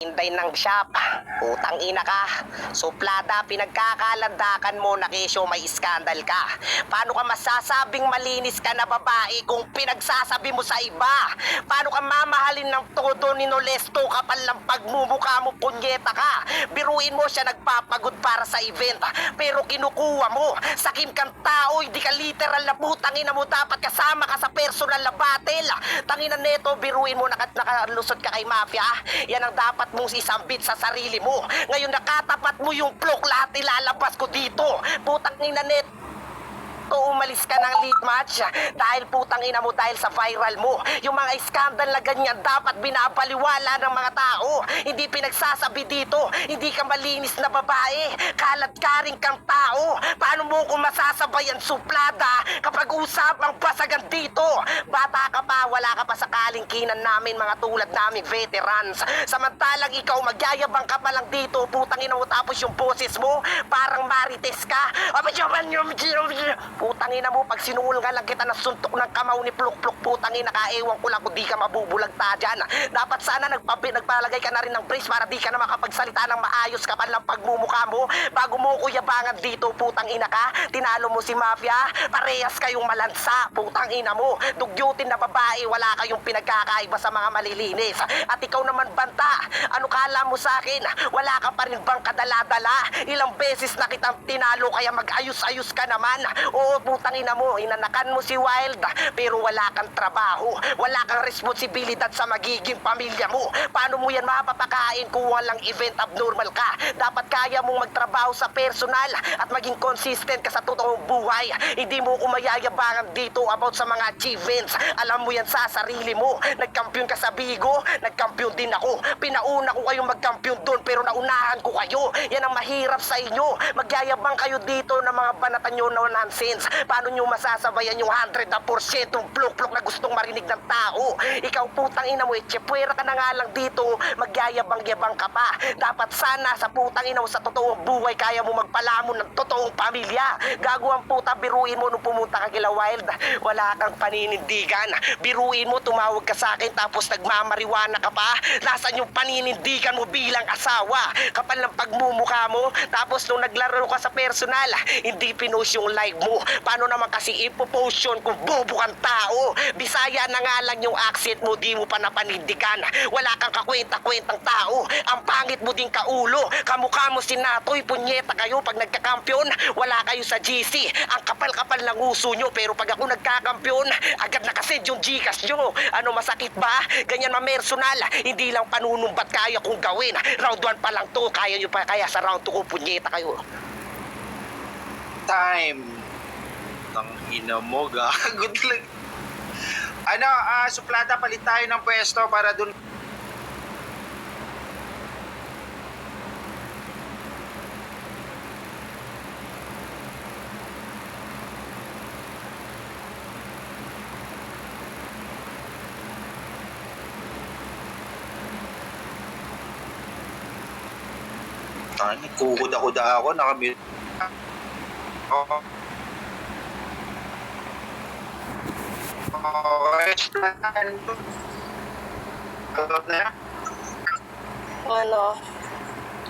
Inday ng shop, utang ina ka, suplada, pinagkakalandakan mo na kesyo may iskandal ka. Paano ka masasabing malinis ka na babae kung pinagsasabi mo sa iba? Paano ka mamahalin ng todo ni Nolesto kapal ng pagmumukha mo, punyeta ka? Biruin mo siya nagpapagod para sa event, pero kinukuha mo, sakim kang tao, hindi ka literal na putang ina mo, dapat kasama ka sa personal na battle. Tangina neto, biruin mo nakalusot ka kay Mafia, yan ang dapat mong isambit sa sarili mo. Ngayon nakatapat mo yung plok, lahat ilalabas ko dito. Putang ina net, umalis ka ng league match dahil putang ina mo, dahil sa viral mo. Yung mga skandal na ganyan dapat binabaliwala ng mga tao, hindi pinagsasabi dito. Hindi ka malinis na babae, kalat ka rin kang tao. Paano mo kung masasabayan suplada kapag usapang basagan dito? Bata ka pa, wala ka pa sa kalingkinan namin, mga tulad namin veterans. Samantalang ikaw magyayabang ka pa lang dito, putang ina mo, tapos yung boses mo parang marites ka. Putang ina mo, pag sinulga lang kita ng suntok ng kamaw ni Pluk-Pluk, putang ina ka, ewan ko lang kung di ka mabubulagta dyan. Dapat sana nagpalagay ka na rin ng brace para di ka na makapagsalita ng maayos kapal ng pagmumukha mo. Bago mo ko yabangan dito, putang ina ka, tinalo mo si Mafia, parehas kayong malansa, putang ina mo. Dugyutin na babae, wala kayong pinagkakaiba sa mga malilinis. At ikaw naman banta, ano kala mo sa akin? Wala ka pa rin bang kadala-dala? Ilang beses na kitang tinalo, kaya mag-ayos-ayos ka naman. Oo, putang ina mo, inanakan mo si Wild, pero wala kang trabaho, wala kang responsibilidad sa magiging pamilya mo. Paano mo yan mapapakain kung walang event, abnormal ka? Dapat kaya mong magtrabaho sa personal at maging consistent ka sa totoong buhay. Hindi mo kumayayabangan dito about sa mga achievements. Alam mo yan sa sarili mo. Nagkampiyon ka sa Bigo, nagkampiyon din ako. Pinauna ko kayong magkampiyon doon, pero naunahan ko kayo. Yan ang mahirap sa inyo. Magyayabang kayo dito ng mga banatan nyo na nonsense. Paano nyo masasabayan yung 100% pluk-pluk na gustong marinig ng tao? Ikaw putang ina mo, tsepwera ka na nga lang dito, magyayabang-yabang ka pa. Dapat sana sa putang ina mo, sa totoong buhay, kaya mo magpalamon ng totoong pamilya. Gago ang puta, biruin mo nung pumunta ka kila Wild, wala kang paninindigan. Biruin mo, tumawag ka sa akin tapos nagmamariwana ka pa. Nasaan yung paninindigan mo bilang asawa? Kapal ng pagmumukha mo. Tapos nung naglaro ka sa personal, hindi pinost yung live mo. Paano naman kasi ipopost yun kung bobo kang tao? Bisaya na nga lang yung accent mo, di mo pa napanindigan. Wala kang kakwenta-kwentang tao. Ang pangit mo din kaulo. Kamukha mo si Natoy, punyeta kayo pag nagkakampyon. Wala kayo sa GC. Ang kapal-kapal ng uso nyo, pero pag ako nagkakampyon, agad nakasend yung Gcash nyo. Ano, masakit ba? Ganyan mamersonal. Hindi lang panunumbat kaya kong gawin. Round 1 pa lang to, kaya nyo pa, kaya sa round 2 ko, punyeta kayo. Time. Tang ina mo, good luck. Ano, suplada, palit tayo ng pwesto para dun. Kukuda-kuda ako, nakamute. Oh. Ano?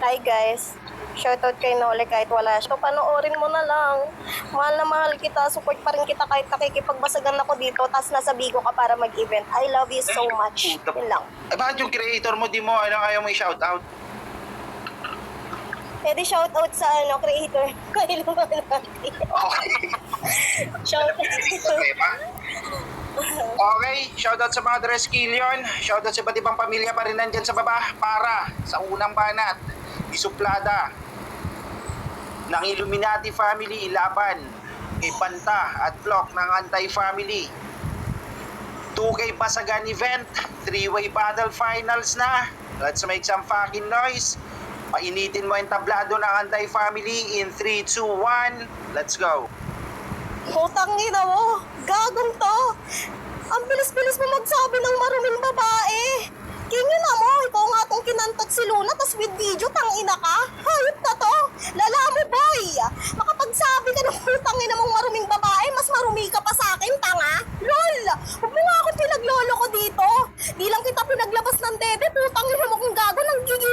Hi guys. Shoutout kay Nole kahit wala siya. So, panoorin mo na lang. Mahal na mahal kita. Support pa rin kita kahit nakikipagbasagan ako dito. Tapos nasa Bigo ka para mag-event. I love you so much. Yun lang. Bakit yung creator mo, di mo, ayaw mo i-shoutout? Pwede shoutout sa creator. Kailan ba natin? Okay. Shoutout. Okay, shoutout sa mga Dreskillion, shoutout sa iba't ibang pamilya pa rin nandyan sa baba para sa unang banat, isuplada ng Illuminati family laban kay Banta at Flock ng Anti-Family. 2K Basagan event, 3-way battle finals na. Let's make some fucking noise. Painitin mo yung tablado ng Anti-Family in 3, 2, 1, let's go. Putang ina mo. Gagong to. Ang bilis-bilis mo magsabi ng maruming babae. Kingin na mo. Ikaw nga tong kinantot si Luna tas with video, tang ina ka. Hayop na to. Lala mo boy. Makapagsabi ka ng putang ina mong maruming babae, mas marumi ka pa sa akin, tanga. Lol. Huwag mo nga akong pinaglolo ko dito. Di lang kita pinaglabas ng dede. Putang ina mo kung gago, nang gigil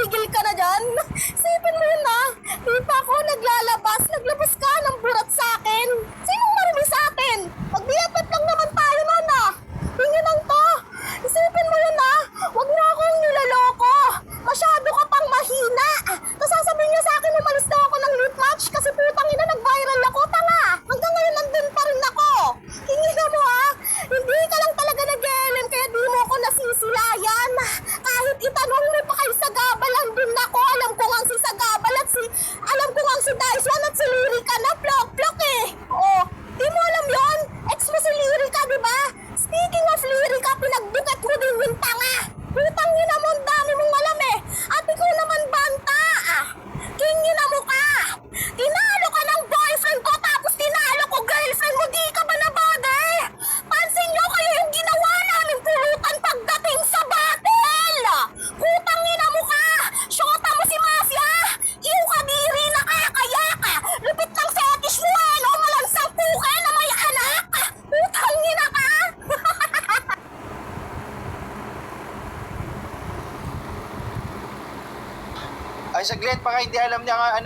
Ay, saglit, baka hindi alam niya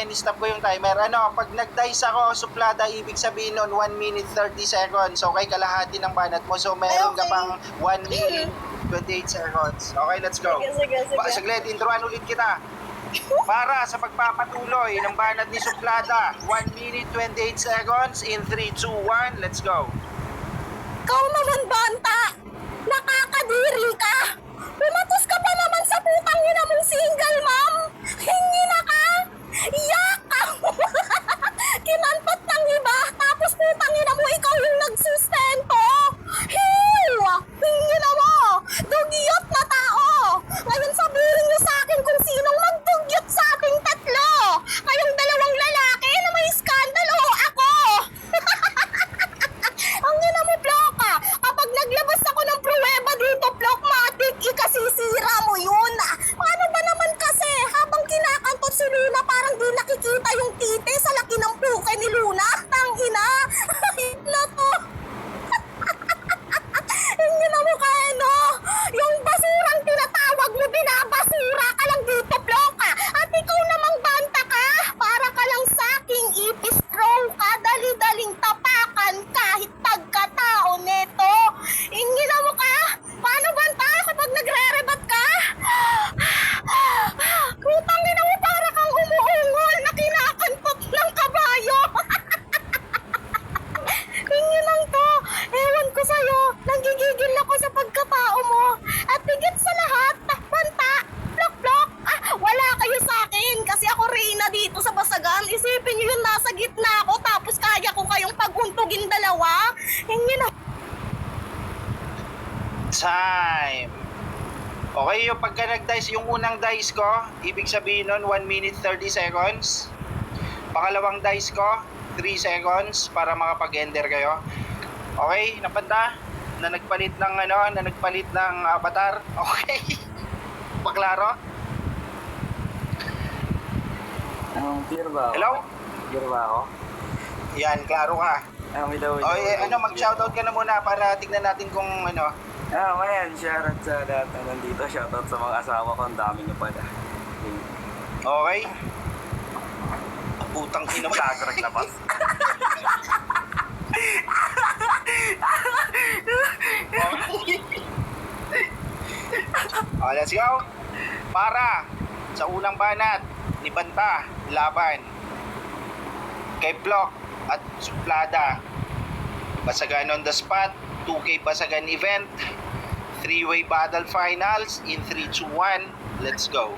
in-stop ko yung timer. Pag nag-dice ako, suplada, ibig sabihin nun, 1 minute 30 seconds. Okay, kalahati ng banat mo. So, meron ka Okay. pang 1 minute 28 seconds. Okay, let's go. Sige. Saglit, introan ulit kita. Para sa pagpapatuloy ng banat ni Suplada, 1 minute 28 seconds in 3, 2, 1, let's go. Ikaw naman, Banta! Nakakadiri ka! Pumatos ka pa naman sa putang ina mong single, ma'am! Hingi na ka! Iyak ka! Kinantot ng iba, tapos putang ina mo, ikaw yung nagsustento! Hiw! Hingi na mo! Dugyot na tao! Ngayon sabihin niyo sa akin kung sinong magdugyot sa ating tatlo! Kayong dalawang lalaki na may skandal o ako! Ang ina mo, Ploka! Kapag naglabas ako ng pruweba dito, Plokmatic, ikasisira mo yun! Paano ba naman kasi, habang kinakantot si Luna, parang di nakikita yung tite sa laki ng puke ni Luna? Tang ina! Na to! Hindi na mo kaya, no? Yung basurang tinatawag mo, binabasura ka lang dito, Ploka! At ikaw namang banta ka! Para ka lang saking ipistrong ka, dali-daling tapakan kahit pagkatao neto! Hingi na mo ka! Paano banta kapag nagre-rebat ka? Kutang ina mo, para kang umuungol na kinakantot ng kabayo! Hingi lang to! Ewan ko sa'yo, nanggigigil ako sa pagkatao mo. At higit sa lahat, banta, plok-plok, wala kayo sa akin kasi ako reyna dito sa Basagan. Isipin niyo yun, nasa gitna ako tapos kaya ko kayong paguntugin dalawa. Hingi na. Time. Okay, yung pagka nag-dice, yung unang dice ko, ibig sabihin nun, 1 minute 30 seconds. Pangalawang dice ko, 3 seconds para makapag-ender kayo. Okay, napanda? Na nagpalit ng avatar. Okay. Paklaro? Clear ba ako? Hello? Clear ba ako? Yan, klaro ka. Hello. Mag-shoutout ka na muna para tignan natin kung Ayan, shoutout sa lahat na nandito. Shoutout sa mga asawa ko. Ang dami niyo pala. Okay. Putang ina mo. Tagrag na pa. Okay, let's go. Para sa unang banat ni Banta, laban kay Plok at Suplada. Basagan on the spot, 2K Basagan event, 3-way battle finals in 3, 2, 1, let's go.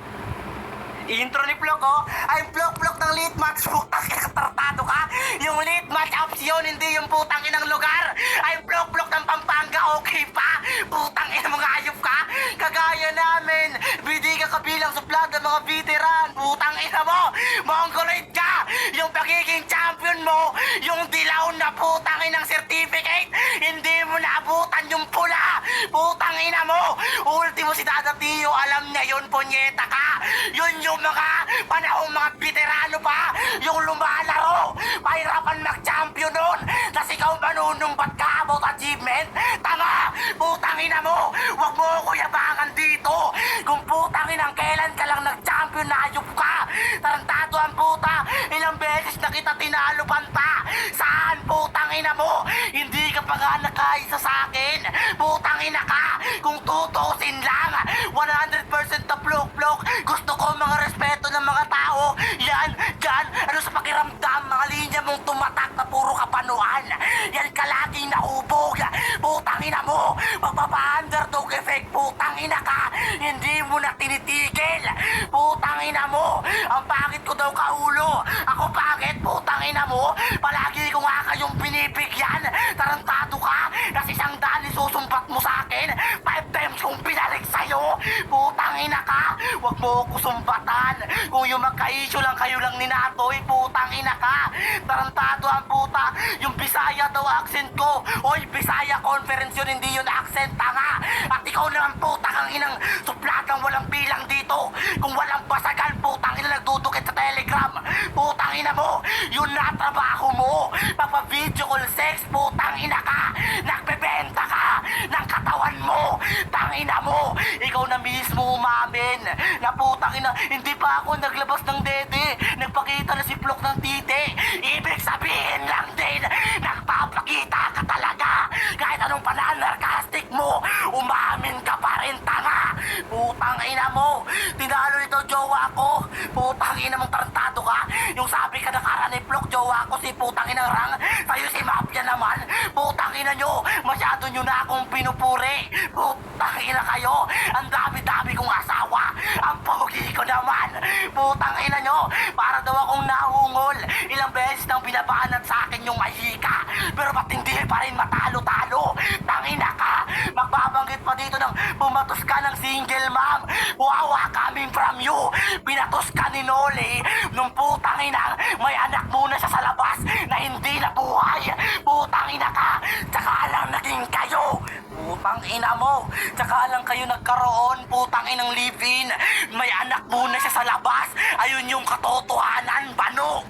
Intro ni Plok, oh. I'm Plok ng lead match. Putang ina, tartado ka. Yung lead match ups yun, hindi yung putang inang lugar. I'm Plok ng Pampanga, okay pa? Putang ina, mga ayop ka. Kagaya namin, bidi ka kabilang suplada mga veteran. Putang ina mo, mongoloid ka. Yung pagiging champion mo, yung dilaw na putang inang certificate, hindi mo naabutan yung pula. Putang ina mo, ultimo si Dada Tio, alam niya yun, punyeta ka. Yun yung mga panahong mga veterano pa, yung lumalaro, pahirapan mag-champion nun, tas ikaw manunumbat ka about achievement? Tanga! Putang ina mo! Huwag mo ako yabangan dito! Kung putang inang kailan ka lang nag-champion na ayop ka! Tarantado ang puta! Ilang beses na kita tinalo, Banta! Saan putang ina mo? Hindi ka pa nga nakaisa sa akin! Putang ina ka! Kung tutusin lang, 100% na plok-plok, gusto ko mga respeto ng mga tao. Yan, dyan, ano sa pakiramdam, mga linya mong tumatak na puro kapanuan. Yan ka laging naubog. Putang ina mo, magpapa-underdog effect, putang ina ka. Hindi mo na tinitigil. Putang ina mo, ang pangit ko daw kaulo. Ako pangit, putang ina mo. Palagi ko nga kayong binibigyan. Tarantado ka, nas 100 isusumpat mo sa akin. 5 times kong pinalik sa'yo. Putang ina ka, wag mo ko sumbatan. Kung yung magka-issue lang kayo lang ni Natoy, putang ina ka. Tarantado ang puta, yung Bisaya daw accent ko. Oy, Bisaya conference yun, hindi yun accent, tanga. At ikaw naman putang ang inang suplatang walang bilang dito. Kung walang Basagan, putang ina nagdudukit sa Telegram. Putang ina mo, yun na trabaho mo. Pagpa-video call sex, putang ina ka. Nagbebenta ka ng katawan mo. Tang putang ina mo! Ikaw na mismo umamin na putang ina, hindi pa ako naglabas ng dede. Nagpakita na si Plok ng titi. Ibig sabihin lang din, nagpapakita ka talaga. Kahit anong pananarkastic mo, umamin ka pa rin, tanga. Putang ina mo, tinalo nito jowa ko. Putang ina mong tarantado ka. Yung sabi ka nakaraan ni Plok, jowa ko si putang ina Rang. Sa'yo si Mafia naman. Putang ina nyo, masyado nyo na akong pinupuri. Putang ina kayo, ang dami-dami kong asawa. Ang pogi ko naman. Putang ina nyo, para daw akong nahungol. Ilang beses nang binabanat sa akin yung mahika. Pero ba't hindi pa rin matalo-talo? Tangina ka, magbabanggit pa dito ng bumatos ka ng single mom. Wawa coming from you. Binatos ka ni Noli nung putang ina, may anak muna siya sa labas na hindi nabuhay. Putang ina ka, tsaka lang naging kayo. Putang ina mo, tsaka lang kayo nagkaroon, putang inang live-in. May anak muna siya sa labas. Ayun yung katotohanan, bano.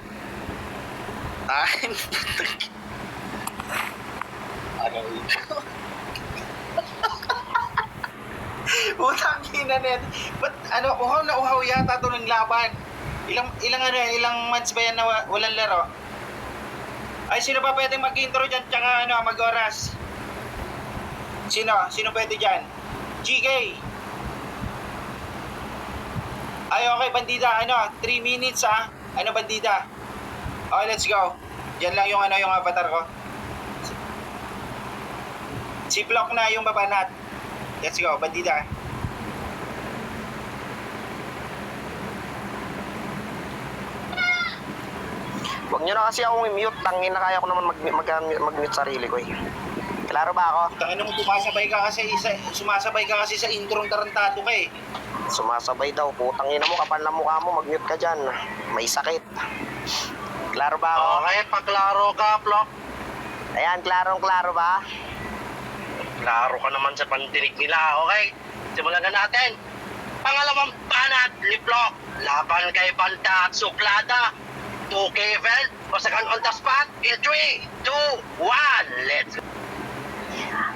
Ay, ano ito? Utang ina net. Ba't ano, uhaw na uhaw yata ito ng laban. Ilang months ba yan na walang laro? Ay, sino pa pwede mag-intro dyan tsaka ano, mag-oras? Sino pwede dyan? GK. Ay, okay, bandida, 3 minutes ha. Ano, bandida? Okay, let's go. Diyan lang yung yung avatar ko. Si Block na yung babanat. Let's go, bandida. Huwag nyo na kasi akong i-mute. Tangin na kaya ko naman mag-mute sarili ko eh. Klaro ba ako? Tangin mo, sumasabay ka kasi sa introng tarantado ka eh. Sumasabay daw. Putang ina mo, kapal na mukha mo. Mag-mute ka dyan. May sakit. Klaro ba ako? Okay, paklaro ka, Plok. Ayan, klarong-klaro ba? Klaro ka naman sa pandinig nila, okay? Simulan na natin. Pangalawang banat ni Plok. Laban kay Banta at Suplada. 2K event. Pasakan on the spot. In 3, 2, 1. Let's go.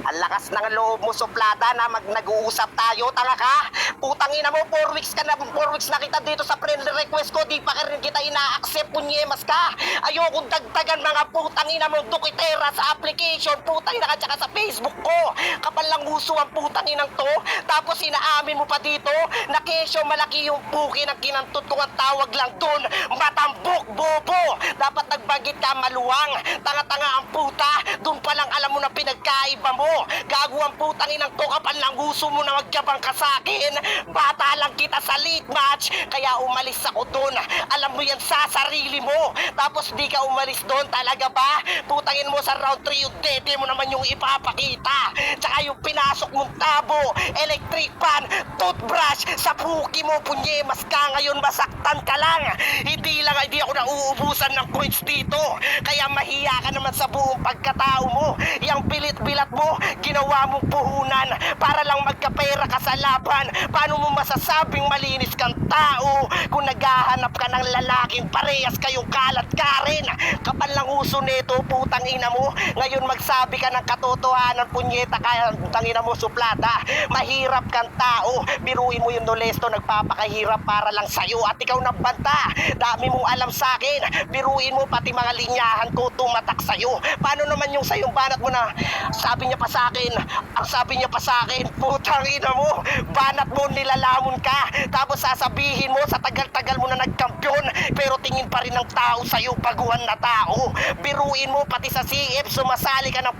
Ang lakas ng loob mo, Suplada, na nag-uusap tayo. Tanga ka? Putang ina mo, 4 weeks na kita dito sa friend request ko. Di pa ka rin kita ina-accept, punyemas ka. Ayokong dagdagan mga putang ina mo, dukitera sa application. Putang ina ka tsaka sa Facebook ko. Kapal lang uso ang putang inang to. Tapos inaamin mo pa dito na kesyo malaki yung puki ng kinantot ko. Ang tawag lang dun, matambok, bobo. Dapat nagbagit ka, maluwang. Tanga-tanga ang puta. Dun pa lang alam mo na pinagkaiba mo. Gago ang putang inang to, kapal lang gusto mo na magyabang ka sa akin. Bata lang kita sa league match, kaya umalis ako doon. Alam mo yan sa sarili mo. Tapos di ka umalis doon, talaga ba? Putangin mo sa round 3 yung dede mo naman yung ipapakita. Tsaka yung pinasok mong tabo, electric fan, toothbrush, sa puki mo, punyemas ka. Ngayon masaktan ka lang. Hindi ako nauubusan ng coins dito. Kaya mahiya ka naman sa buong pagkatao mo. Yang pilit-bilat mo, ginawa mong puhunan para lang magkapera ka sa laban. Paano mo masasabing malinis kang tao kung naghahanap ka ng lalaking parehas kayong kalat ka rin? Kapal lang uso nito, putang ina mo. Ngayon magsabi ka ng katotohanan, punyeta ka, putang ina mo, Suplada. Mahirap kang tao. Biruin mo yung Nolesto, nagpapakahirap para lang sa'yo. At ikaw nabanta. Dami mong alam sa akin. Biruin mo pati mga linyahan ko tumatak sa'yo. Paano naman yung sa'yong banat mo na sabi niya pa sa akin, ang sabi niya pa sa akin, putang ina mo, banat mo, nilalamon ka. Tapos sasabihin mo, sa tagal-tagal mo na nagkampiyon, pero tingin pa rin ng tao sa'yo, baguhan na tao. Biruin mo, pati sa CF, sumasali ka ng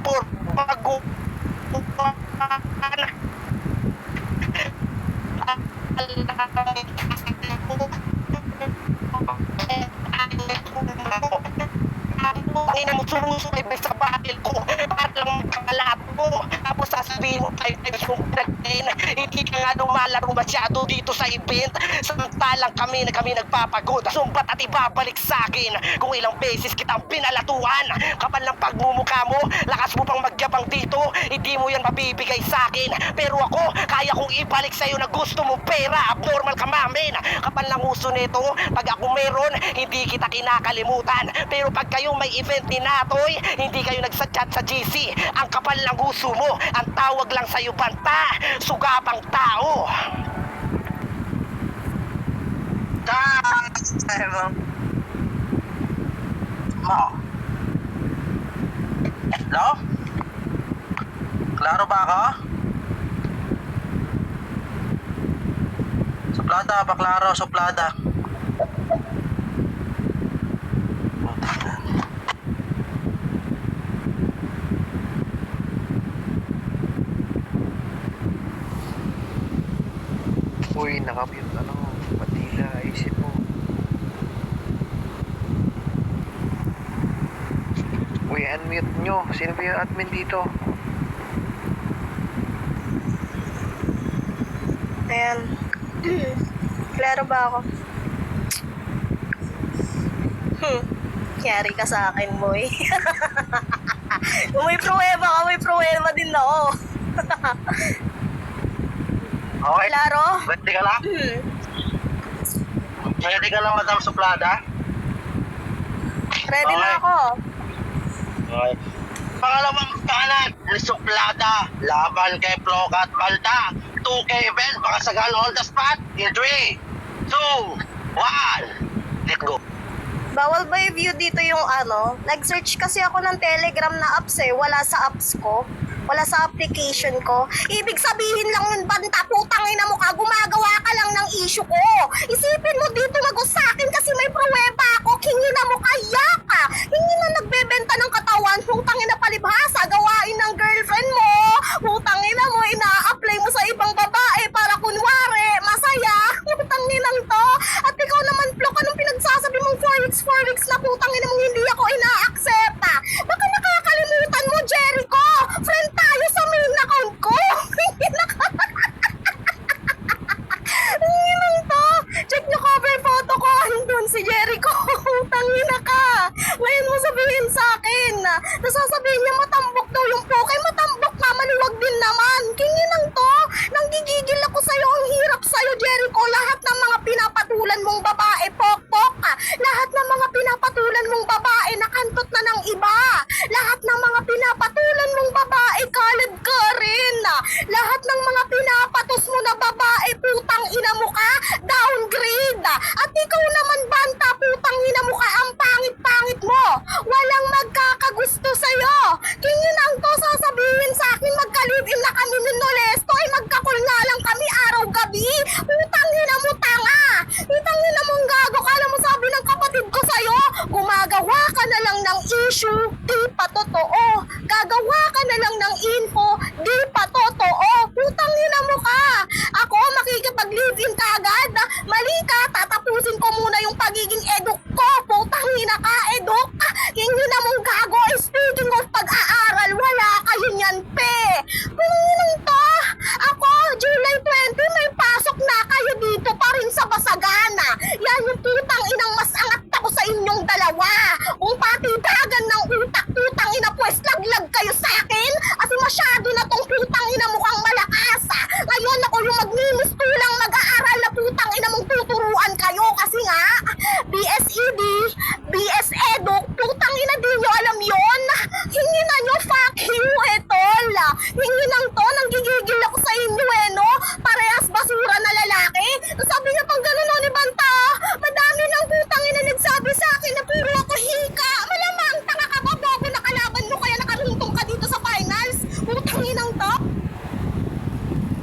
baguhan. Ina mo, sumusulit sa batil ko para lang magkakalat mo. Tapos sasabihin mo, 5 times yung pinagkain. Hindi ka nga lumalaro masyado dito sa event. Samantalang kami nagpapagod. Sumbat at ibabalik sa akin kung ilang beses kitang pinalatuan. Kapal ng pagmumukha mo, lakas mo pang magyabang dito. Hindi mo yan mabibigay sa akin. Pero ako, kaya kong ibalik sa'yo na gusto mo pera. Abnormal ka, mamin. Kapal ng uso nito, pag ako meron, hindi kita kinakalimutan. Pero pag kayo may event ni Natoy, hindi kayo nagsa-chat sa GC. Ang kapal ng uso mo, ang tumawag lang sa'yo, banta, sugapang tao. Mo. Hello? Klaro ba ako? Suplada, baklaro, suplada. Uy, nakamute Patila, isip mo. Uy, unmute nyo. Sino ba yung admin dito? Ayan. Klaro ba ako? Yari ka sa akin, boy. Kung may pruweba din ako. Okay, Klaro? ready ka na? Ready ka na, Madam Suplada? Ready na Okay. ako. Okay. Pangalawang kanan ni Suplada, laban kay Plok at Banta. 2K event, baka sagal on the spot. In 3, 2, 1, let's go. Bawal ba i-view dito yung Nag-search kasi ako ng Telegram na apps wala sa apps ko. Wala sa application ko. Ibig sabihin lang nun, banta, putangin na mo ka, gumagawa ka lang ng issue ko. Isipin mo dito mag-usakin kasi may pruweba ako, kingi na mo kaya ka. Hindi na nagbebenta ng katawan, putangin na palibhasa, gawain ng girlfriend mo. Putangin na mo, ina-apply mo sa ibang babae para kunwari, masaya. Putangin lang to. At ikaw naman, Plok, anong pinagsasabi mong 4 weeks na putangin na mong hindi ako ina-accept. Baka nakakalimutan mo, Jericho. Friend tayo sa main account ko. Hindi lang to. Check nyo cover photo ko. Doon si Jericho. Tangina ka. Ngayon mo sabihin sa akin. Nasasabihin niya matambok daw yung pokay. Matambok nga, maluwag din naman. Kingi lang to. Nanggigigil ako sa'yo. Ang hirap sa'yo, Jericho. Lahat ng mga pinapatulan mong babae, pok-pok ka. Lahat ng mga pinapatulan mong babae, nakantot na ng iba. Lahat ng mga pinapatulan mong babae, kalad ka rin. Lahat ng mga pinapatos mo na babae, putang ina mo ka, downgrade. At ikaw naman, banta, putang ina mo ka, ang pangit-pangit mo. Walang magkakagusto sa'yo. Kingin ang to sasabihin sa akin, magka-live-in na kami ni Nolesto, ay magkakul nga lang kami araw-gabi. Putang ina mo, tanga. Putang ina mong gago ka, alam mo sabi ng kapatid ko sa'yo, gumagawa ka na lang ng issue, di pa totoo. Gagawa ka na lang ng info, di pa totoo. Putang ina mo ka. Ako, makikipag-live-in ka agad. Mali ka, tatapusin ko muna yung pagiging eduk ko. Putang ina ka, eduk. Hindi na mong gago. Speaking of pag-aaral, wala kayo niyan, pe. Putang inang to. Ako, July 20, may pasok na kayo dito pa rin sa Basagana. Yan yung putang inang mas angat ako sa inyong dalawa. Kung patidagan ng utak, putang ina, pues laglag kayo sa akin. Kasi masyado na tong putang ina mukhang malakas. Ngayon ako yung magmimistulang mag-aaral na putang ina mong tuturuan kayo. Kasi nga, BSED, BS Eduk, putang ina di nyo alam yon. Hingi na nyo, fuck you, etol. Hingi nang to, nanggigigil ako sa inyo no? Parehas basura na lalaki. Sabi niya pang gano'n ni Banta, madami ng putang ina nagsabi sa akin na puro ako hika. Malamang, tanga ka ba, bobo na kalaban mo kaya nakarungtong ka dito sa finals? Putang inang to.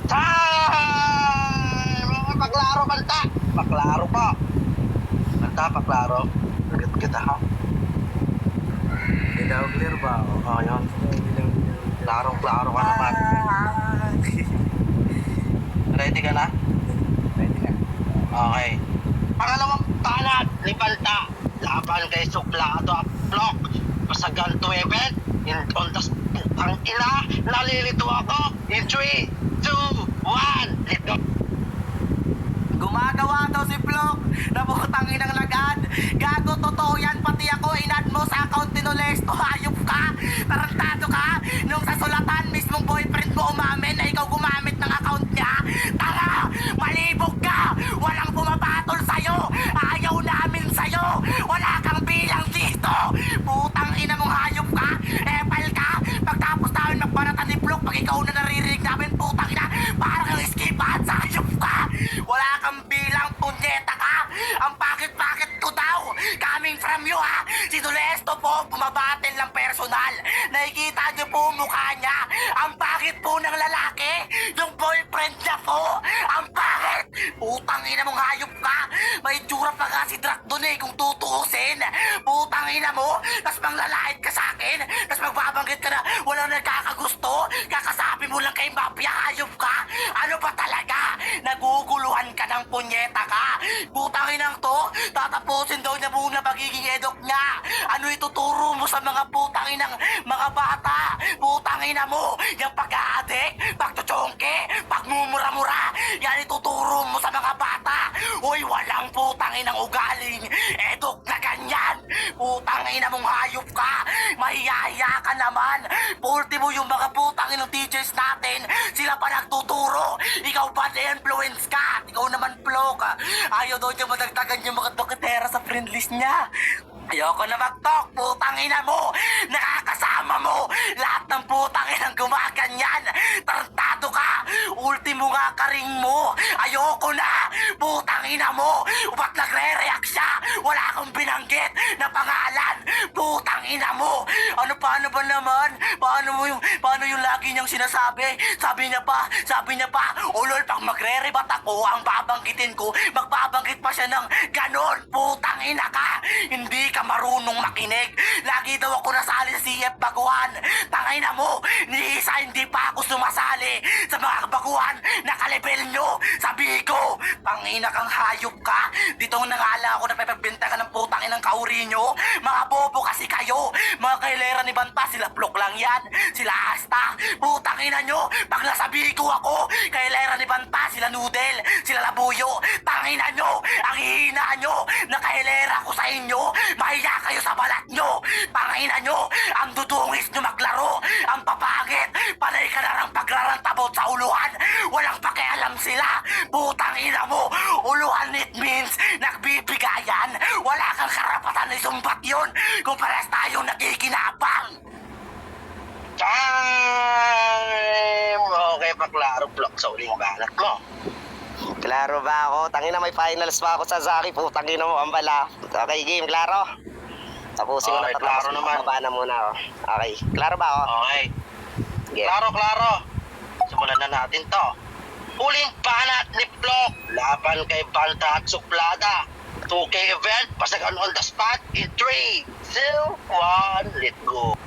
Time! Mga paklaro, Banta! Paklaro pa! Banta, paklaro. Agad kita, ha? Hindi daw clear ba ako? Oh, yun. Klarong-klaro ka naman. Ready ka na? Ready na. Okay. Pangalawang tanat ni Banta. Laban kay Suplado at Plok. Pasagan to event. On the putang ina. Nalilito ako. In 3, 2, 1. Let's go. Gumagawa daw si Plok na bukutang inang lagad. Gago, totoo yan. Pati ako, inad mo sa account ni Nolesto. Hayop ka. Tarantado ka. Nung sa sulatan, mismong boyfriend mo umamin na ikaw gumamit ng account niya. Tara, malibog ka. Walang pumapatol sa'yo. Ayaw namin sa'yo. Wala kang bilang dito. Putang ina mong hayop ka. Epal ka. Pagtapos tayo nagbaratan ni Plok, pag ikaw na naririnig alam nyo ha, si Dolesto po bumabatil ng personal. Nakikita nyo po mukha niya. Ang pangit po ng lalaki. Yung boyfriend niya po. Ang pangit. Putang ina mong hayop ka. May tsura pa nga si Drac doon eh kung tutuusin. Putang ina mo. Tapos manglalait ka sa akin. Tapos magbabanggit ka na walang nagkakagusto. Kakasabi mo lang kay Mafia, hayop ka. Ano ba talaga? Naguguluhan ka ng punyeta ka. Putang inang to. Tatapusin daw niya muna magiging edok niya. Ano ituturo mo sa mga putang inang mga bata? Putang ina mo. Yung pag-aadik, pagtutsongke, pagmumura-mura. Yan ituturo mo sa mga bata. Uy, walang putang inang ugaling edok na ganyan. Putang ina mong hayop ka. Mahiyaya ka naman. Ultimo yung mga putang inang teachers natin. Sila pa nagtuturo. Ikaw ba na-influence ka? Ikaw naman vlog. Ayaw daw niya madagdagan yung mga dokitera sa friend list niya. Ayoko na mag-talk, putang ina mo! Nakakasama mo! Lahat ng putang inang gumaganyan! Tarantado ka! Ultimo nga karing mo! Ayoko na! Putang ina mo! Ba't nagre-react siya? Wala akong binanggit na pangalan! Putang ina mo! Paano ba naman? Paano yung lagi niyang sinasabi? Sabi niya pa, ulol, pag magre-rebat ako, ang babanggitin ko, magbabanggit pa siya ng ganon! Putang ina ka! Hindi ka marunong makinig. Lagi daw ako nasali sa CF Baguhan. Tangay na mo, ni isa hindi pa ako sumasali sa mga baguhan na kalibel nyo. Sabi ko, tangina kang hayop ka. Dito na nga lang ako napapagbenta ka ng putang inang kauri nyo. Mga bobo kasi kayo. Mga kailera ni Banta, sila plok lang yan. Sila Asta. Putang ina nyo, pag nasabi ko ako, kailera ni Banta, sila Noodle, sila Labuyo. Tangina nyo, ang hihina nyo, na kailera ko sa inyo. Mahiya kayo sa balat nyo! Pangina nyo! Ang dudungis nyo maglaro! Ang papangit! Panay ka na ng pagrarantabot sa uluhan! Walang pakialam sila! Putang ina mo! Uluhan it means nagbibigayan! Wala kang karapatan na isumbat yun! Kung pares tayong nakikinabang! Time! Okay pa, klaro, vlog sa uling banat mo. Klaro ba ako? Tangina, may finals pa ako sa Zaki. Putangin mo, ang bala. Okay, game, klaro? Tapusin ko na Okay, tapos. klaro naman. Mababa na muna ako. Okay, klaro ba ako? Okay. Game. Klaro. Simulan na natin to. Huling banat ni Plok. Laban kay Banta at Suplada. 2K event, pasagan on the spot in 3, 2, 1, let's go.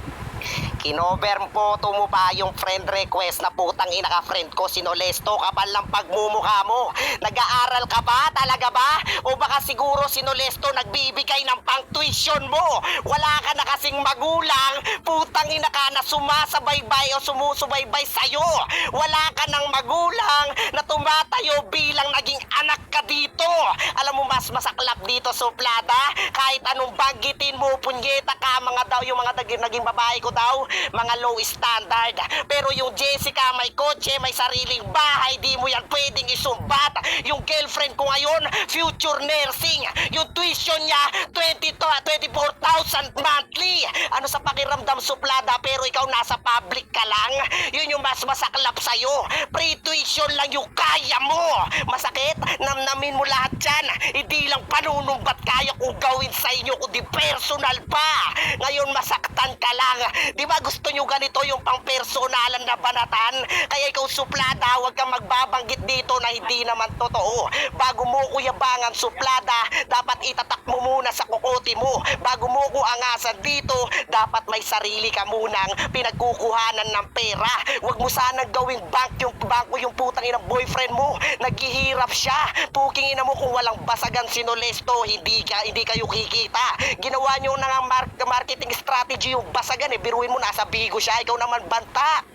Kinover photo mo pa yung friend request na putang ina ka friend ko si Nolesto, kapal lang pagmumukha mo. Nag-aaral ka ba? Talaga ba? O baka siguro si Nolesto nagbibigay ng pang tuition mo? Wala ka na kasing magulang, putang ina ka na sumasabaybay o sumusubaybay sa'yo. Wala ka ng magulang na tumatayo bilang naging anak ka dito. Alam mo mas masaklap dito, Suplada, kahit anong banggitin mo, punyeta ka, mga daw yung mga naging babae ko daw, mga low standard. Pero yung Jessica may kotse, may sariling bahay, di mo yan pwedeng isumbat. Yung girlfriend ko ngayon, future nursing, yung tuition niya 24,000 monthly. Ano sa pakiramdam, Suplada, pero ikaw nasa public ka lang? Yun yung mas masaklap sa'yo. Pre-tuition lang yung kaya mo. Masakit? Namnamin mo lahat yan. Hindi lang panunumbat kaya kung gawin sa inyo, kundi personal pa. Ngayon masaktan ka lang. Di ba gusto nyo ganito yung pang-personalan na banatan? Kaya ikaw, Suplada, huwag kang magbabanggit dito na hindi naman totoo. Bago mo ko yabangan, Suplada, dapat itatak mo muna sa kukote mo. Bago mo ko angasan dito, dapat may sarili ka munang pinagkukuhanan ng pera. Huwag mo sanang gawing bangko yung putang inang boyfriend mo. Naghihirap siya. Puking ina mo, kung walang basagan si Nolesto, hindi kayo kikita. Ginawa nyo na nga marketing strategy yung basagan eh. Biruin mo, nasa Bigo siya, ikaw naman Banta.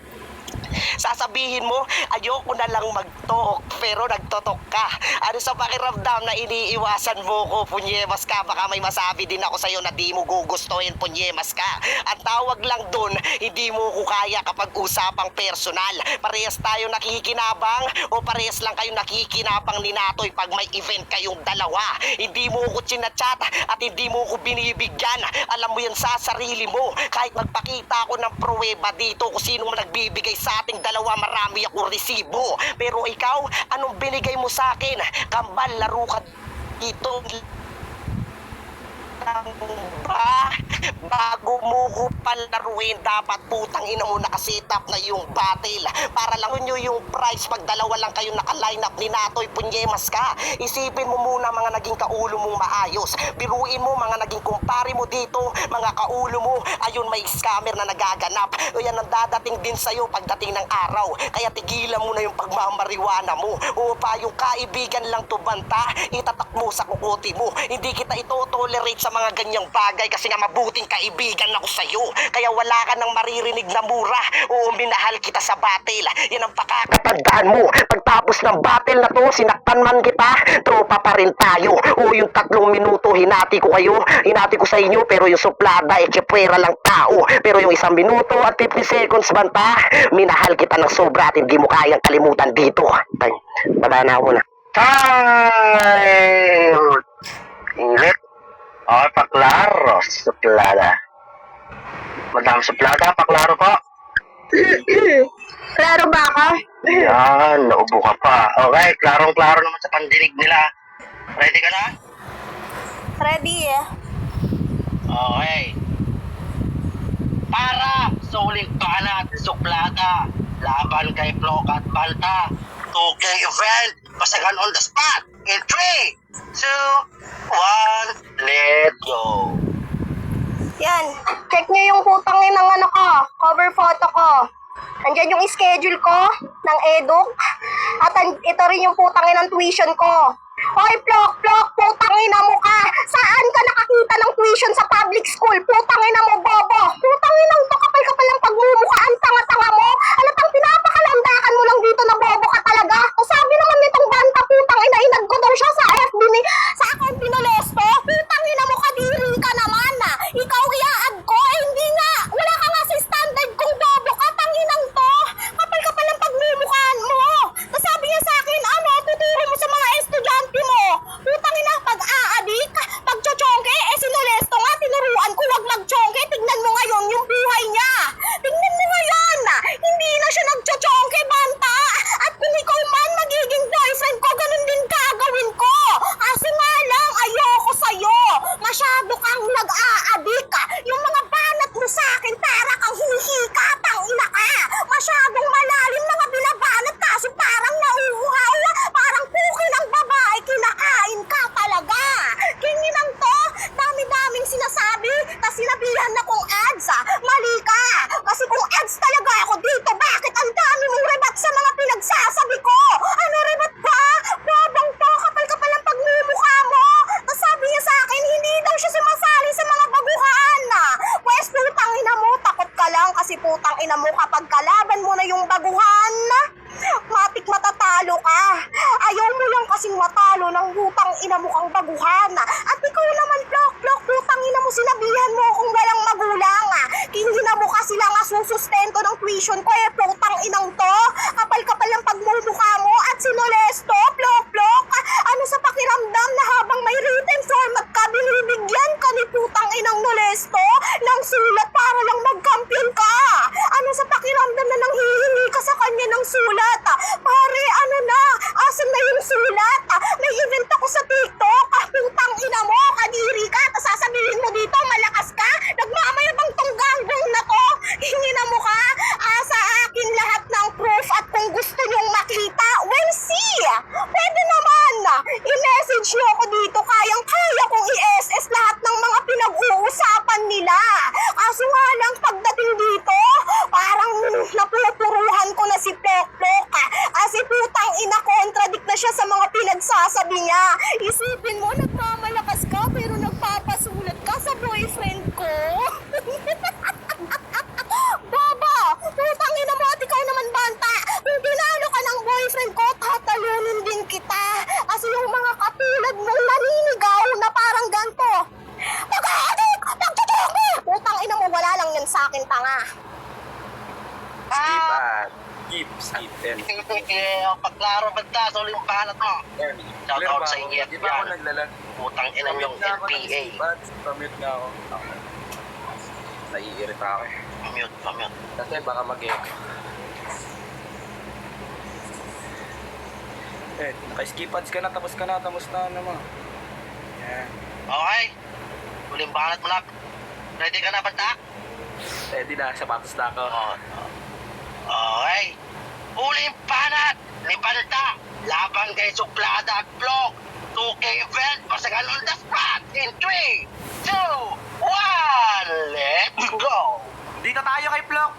Sasabihin mo, ayoko na lang mag-talk, pero nagtotok ka. Ano sa pakiramdam na iniiwasan mo ko, punyemas ka? Baka may masabi din ako sa'yo na di mo gugustuhin, punyemas ka. At tawag lang dun, hindi mo ko kaya kapag usapang personal. Parehas tayo nakikinabang o parehas lang kayo nakikinabang ni Natoy pag may event kayong dalawa. Hindi mo ko chinachat at hindi mo ko binibigyan. Alam mo yan sa sarili mo. Kahit magpakita ako ng pruweba dito kung sino man nagbibigay sa ating dalawa, marami ako resibo. Pero ikaw, anong binigay mo sa akin? Kambal, laro ka dito. ba? Bago mo ko palaruin, dapat putang ina mo nakasitap na yung battle. Para lang nyo yung prize pag dalawa lang kayo naka-line up ni Natoy Punyemas ka. Isipin mo muna mga naging kaulo mong maayos. Biruin mo mga naging kumpare mo dito, mga kaulo mo, ayun may scammer na nagaganap. O yan ang dadating din sa'yo pagdating ng araw. Kaya tigilan mo na yung pagmamariwana mo. O pa yung kaibigan lang to banta, itatak mo sa kukuti mo. Hindi kita ito tolerate sa mga ganyang bagay kasi nga mabuting kaibigan ako sa'yo. Kaya wala ka nang maririnig na mura. Oo, minahal kita sa battle. Yan ang pakakatandaan mo. Pagtapos ng battle na to, sinaktan man kita, tropa pa rin tayo. Oo, yung 3 minuto, hinati ko kayo. Hinati ko sa inyo, pero yung suplada, ekipwera lang tao. Pero yung 1 minuto at 50 seconds banta, minahal kita ng sobra at hindi mo kayang kalimutan dito. Ay, baba na ako na. Time! Init. Okay, paklaro. Suplada. Madam Suplada, paklaro po. Klaro ba ako? Yan, naubo ka pa. Okay, klarong-klaro naman sa pandinig nila. Ready ka na? Ready eh. Okay. Para sa uling banat, Suplada, laban kay Plok at Balta. 2K event, pasagan on the spot. In 3, 2, 1, let's go. Yan. Check nyo yung putang ng ano ko. Cover photo ko. Nandyan yung schedule ko ng eduk. At ito rin yung putang ng tuition ko. Hoy, Plok, putang ina mo ka. Saan ka nakakita ng tuition sa public school? Putang ina mo, bobo. Putang ina mo, kapal-kapal lang pagmumukha. Ang tanga-tanga mo. Alatang pinapakalandakan mo lang dito na bobo ka talaga. O sabi naman nitong banta, putang ina, inag ko daw siya sa FB sa account pinolesto. Putang ina mo, kadiri ka naman na. Ikaw iaad ko, eh hindi nga. Wala ka nga sa standard kung bobo ka. Tanginang to. Kapal-kapal lang pagmumukhaan mo. Tapos sabi niya sa akin, ano, tuturo mo sa mga estudyante mo. Putang ina, pag-aadik, pag-chochongke, eh sinulesto nga, tinuruan ko wag mag-chongke. Tignan mo ngayon yung buhay niya. Tignan mo ngayon, hindi na siya nag-chochongke, banta. At kung ikaw man magiging boyfriend ko, ganun din gagawin ko. Kasi nga lang, ayoko sa'yo. Masyado kang nag-aadik. Yung mga banat mo sa akin, para kang hihika, tangina ka. Masyadong malalim mga binabanat kasi parang nauuhaw. Parang puki ng babae, kinakain ka talaga. Kinginang to, dami-daming sinasabi, tas sinabihan na kong ads. Mali ka. Kasi kung ads talaga ako dito, bakit ang dami mong rebat sa mga pinagsasabi ko? Ano rebat pa? Babang to, kapal-kapal ang pagmumukha mo. Tas sabi niya sa akin, hindi daw siya sumasali sa mga baguhan. Pwes, putang ina mo, takot ka lang kasi putang ina mo kapag kalaban mo na yung baguhan, matik matatalo ka. Ayaw mo lang kasing matalo ng putang ina mo kang baguhan. At ikaw naman, Plok, putang ina mo, sinabihan mo kung walang magulang. Hindi na mo kasi lang susustento ng tuition ko, eh putang inang to. Kapal-kapal ang pagmumukha mo at sinulesto, Plok. Ano sa pakiramdam na habang may written format ka, binibigyan ka ni putang inang nolesto ng sulat para lang mag-campaign ka? Ano sa pakiramdam na nanghihingi ka sa kanya ng sulat? Pare, ano na? Asan na yung sulat? May event ako sa TikTok. Putang ina mo, kadiri ka. Tapos sasabihin mo dito, malakas ka? Nagmamayabang tong ganggong na to. Hingi na mo ka? Sa akin lahat ng proof at kung gusto nyong makita, well, see. Pwede naman. I-message nyo ako dito. Kayang-kaya kong i-SS lahat ng mga pinag-uusapan nila. Kaso nga lang, pagdating dito, parang napupuruhan ko na si Plok. Kasi putang ina, contradict na siya sa mga pinagsasabi niya. Isipin mo, nagmamalakas ka pero nagpapasulat ka sa boyfriend ko. Baba, putang ina mo at ikaw naman banta. Kung pinalo ka ng boyfriend ko, tatalunin din kita. Kasi yung mga katulad mong naninigaw na parang ganito. Pag-aadik! Pagtutuko! Putang ina mo, wala lang yan sa akin, tanga. Skip. Pagklaro banda sa uling banat mo. Shout out sa inyo. Di ba ako naglalag? Putang ina yung LPA. Pamute na ako. Naiirita ako eh. Pamute. Kasi baka mag-echo. Naka-skip ads ka na, tapos na naman. Yan. Okay. Huling banat mo, nak. Ready ka na, banda? Ready na, sapatos na ako. Okay. Huling banat ni banda. Laban kay Suplada at Vlog. 2K event, pasagan on the spot. In 3, 2, 1, let's go! Dito tayo kay Plok.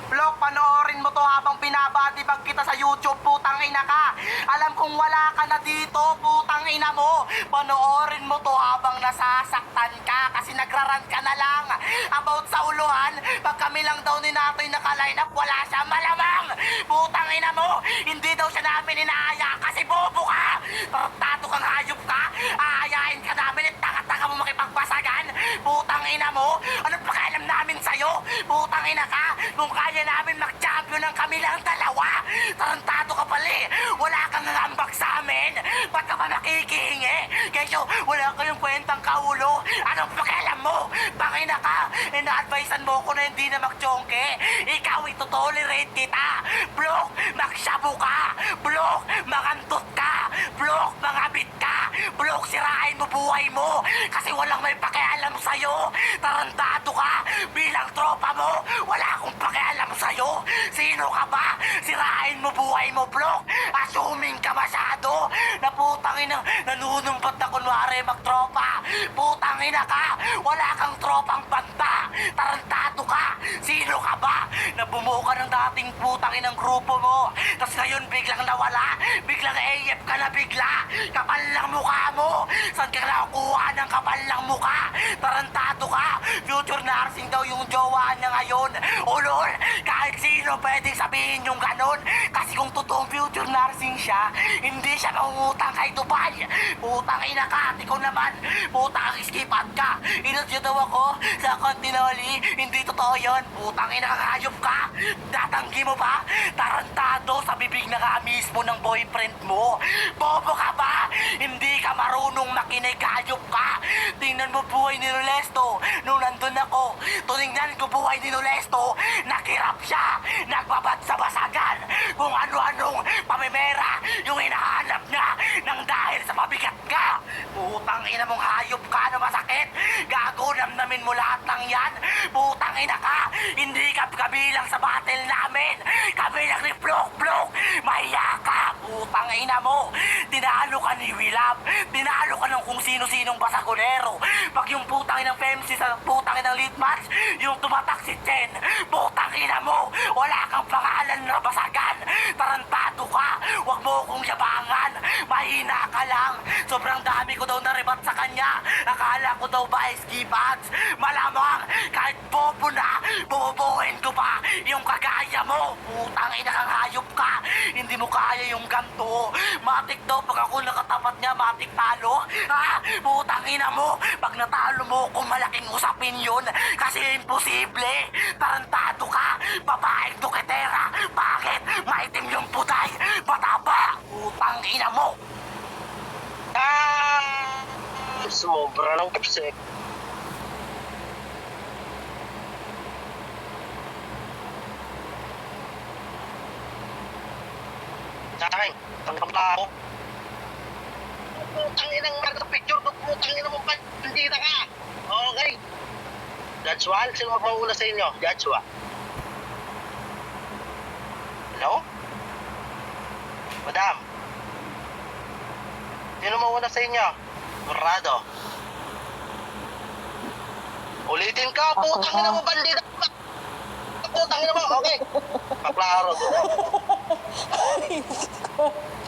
Plok, panoorin mo to habang binabadibag kita sa YouTube, putang ina ka. Alam kong wala ka na dito, putang ina mo. Panoorin mo to habang nasasaktan ka kasi nagraran ka na lang. About sa uluhan, pag kami lang daw ni Natoy naka-line up, wala siya malamang. Putang ina mo, hindi daw siya namin inaaya kasi bobo ka. Tartado kang hayop ka, aayain ka namin at tanga-tanga mo makipagbasagan. Putang ina mo, anong pakialam namin sa'yo? Putang ina ka, kung kaya namin mag-champion ng kami lang dalawa. Tarantado ka pala eh. Wala kang ngambak sa amin. Ba't ka ba nakikihingi? Kesyo, wala kayong kwentang kaulo. Anong pakialam mo? Bangina ka, ina-advisean mo ko na hindi na mag-chongke. Ikaw ito-tolerate kita. Blok, magsyabu ka. Blok, makantot ka. Blok, mangabit ka. Blok, sirain mo buhay mo. Kasi walang may pakialam sa'yo. Tarantado ka. Bilang tropa mo, wala akong pakialam sa'yo. Sino ka ba? Sirain mo buhay mo, Blok. Assuming ka masyado. Na putang ina, nanunumpat na kunwari magtropa. Putang ina ka. Wala kang tropang banta. Tarantado ka. Sino ka ba? Na bumuo ka ng dating putang inang grupo mo. Tapos ngayon biglang nawala. Biglang AF ka na bigla. Kapal lang mukha mo. Saan ka nakukuha ng kapal lang mukha? Tarantado ka. Future nursing daw yung jowa niya ngayon. Ulol, kahit sino pwedeng sabihin yung ganon. Kasi kung totoong future nursing siya, hindi siya mangungutang kay Dubai. Putang ina ka, at ikaw naman. Putang iskipat ka. Inadyo daw ako sa Continoli. Hindi totoo yun. Putang ina ka, hayop ka. Tatanggi mo ba? Tarantado sa bibig na nga mismo ng boyfriend mo. Bobo ka ba? Hindi ka marunong makinig, hayop ka. Tingnan mo buhay ni Rolesto. Nung nandun ako, tuningnan ko buhay ni Rolesto. Nakirap siya. Nagbabad sa basagan. Kung ano-anong pamimera yung hinahanap niya nang dahil sa mabigat ka. Putang ina mong hayop ka na masakit. Gago, namnamin mo lahat ng yan. Putang ina ka. Hindi ka kabilang sa battle namin. Kabilang ni Blok. Mahiya ka. Putang ina mo. Tinalo ka ni Willab. Tinalo ka ng kung sino-sinong basagonero. Pag yung putang inang Femsi sa putang inang lead match, yung tumatak si Chen. Putang ina mo. Wala kang pangalan na basagan. Tarantado ka. Huwag mo kong yabangan. Mahina ka lang. Sobrang dami ko daw naribat sa kanya. Akala ko daw ba SG Bads? Malamang kahit bobo na, bobobohin ko pa yung kagaya mo. Putang ina kang hayop ka. Hindi mo kaya yung ganto. Matik daw pag ako nakatapat niya, matik talo. Ha? Putang ina mo. Pag natalo mo kung malaking usapin yun. Kasi imposible. Tarantado ka. Babaeng duketera. Bakit? Maitim yung putay. Mataba. Putang ina mo. Sumobra ng kapsek. Sa akin, tanggap na ako. Putang inang marka picture ko, putang ina mo pa, hindi na ka. Okay. Joshua, sino magmauna sa inyo? Joshua. Hello? Madam. Sino mauna sa inyo? Dorado. Ulitin ka, putang ina mo, bandida. Putang ina mo, okay. Paklaro.